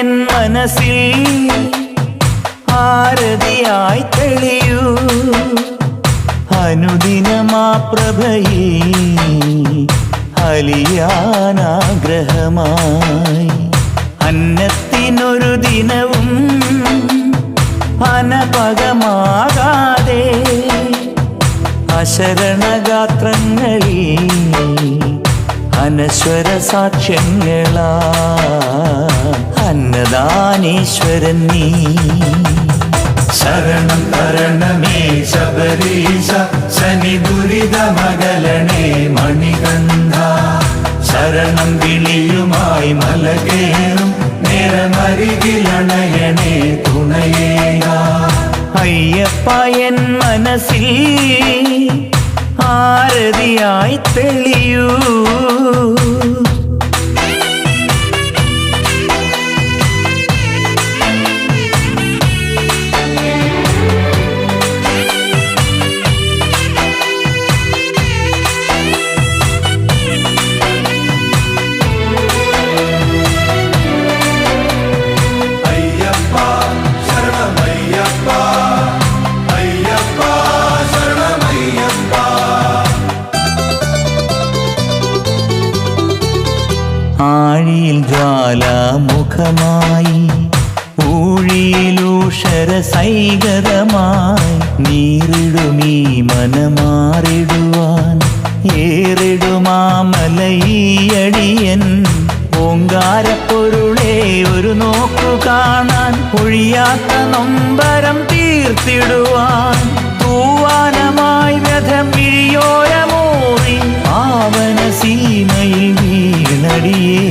N മനസ്സിൽ ആരതിയായി തെളിയൂ. അനുദിനമാ പ്രഭയിൽ അലിയാനാഗ്രഹമായി. അന്നത്തിനൊരു ദിനവും അനപകമാകാതെ അശരണഗാത്രങ്ങളിൽ അനശ്വര സാക്ഷ്യങ്ങളാ അന്നദാനീശ്വരൻ നീ. ശരണം തരണമേ ശബരീശ ശനി ദുരിതമകലണേ മണികണ്ഠ. ശരണം വിളിയുമായി മലകേറും നേരമരികിലണയണേ തുണയേക. അയ്യപ്പ എൻ മനസ്സിൽ ആരതിയായി തെളിയൂ. ആഴിയിൽ ജ്വാലാമുഖമായി ഊഴിയിലൂഷരസൈകതമായി നീറിടുമീ മനമാറിടുവാൻ ഏറിടുമാമലയടിയൻ. ഓങ്കാരപ്പൊരുളേ ഒരു നോക്കു കാണാൻ ഒഴിയാത്ത നൊമ്പരം തീർത്തിടുവാൻ തൂവാനമായി വ്യഥം വിഴിയോരമൂറി പാവന സീമയിൽ വീണടിയേ.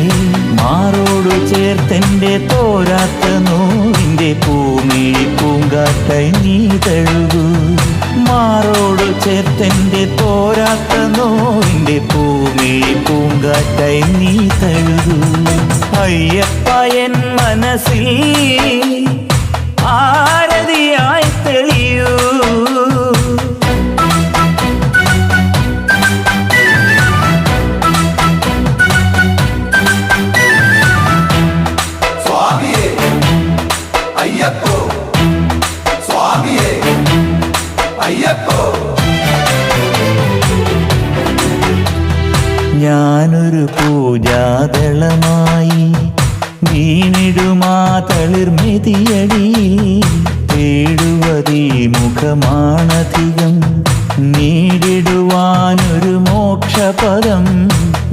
മാറോടു ചേർത്തെൻ്റെ തോരാത്ത നോവിൻ്റെ പൂമിഴി പൂങ്കാറ്റായി നീ തഴുകൂ. മാറോടു ചേർത്തെൻ്റെ തോരാത്ത നോവിൻ്റെ പൂമിഴി പൂങ്കാറ്റായി നീ തഴുകൂ. അയ്യപ്പ എൻ മനസ്സിൽ ആരതിയായി തെളിയൂ. ഞാനൊരു പൂജാദളമായി വീണിടുമാ തളിർമെതിയടിയിൽ തേടുവതീ മുഖമാണധികം. നേടിടുവാനൊരു മോക്ഷപദം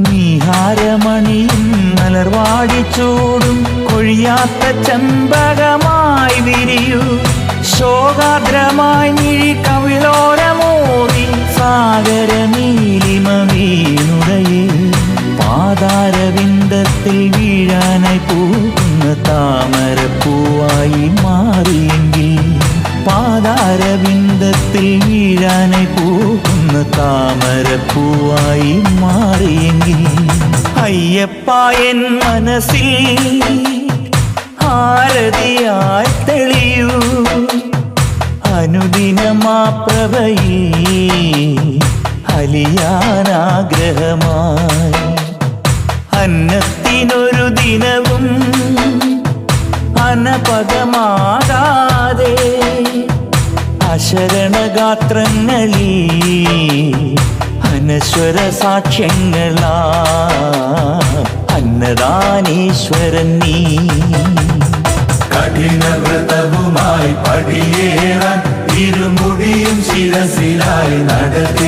നീഹാരമണിയും മലർവാടിച്ചൂടും കൊഴിയാത്ത ചെമ്പകമായി വിരിയൂ. ശോകാദ്രമായി മിഴി കവിളോരമോറി സാഗര നീലിമ വീണുടയേ. പാതാരവിന്ദത്തിൽ വീഴാനായി പൂക്കുന്ന താമരപ്പൂവായി മാറിയെങ്കിൽ. പാതാരവിന്ദത്തിൽ വീഴാനായി പൂക്കുന്ന താമരപ്പൂവായി മാറിയെങ്കിൽ. അയ്യപ്പ എൻ മനസ്സിൽ ആരതിയായി തെളിയൂ. അനുദിനമാ പ്രഭയിൽ അലിയാനാഗ്രഹമായി. അന്നത്തിനൊരു ദിനവും അനപകമാകാതെ അശരണഗാത്രങ്ങളിൽ അനശ്വര സാക്ഷ്യങ്ങളാ അന്നദാനീശ്വരൻ നീ. കഠിന വ്രതവുമായി പടിയേറാൻ ഇരുമുടിയും ശിരസിലായി നടത്തി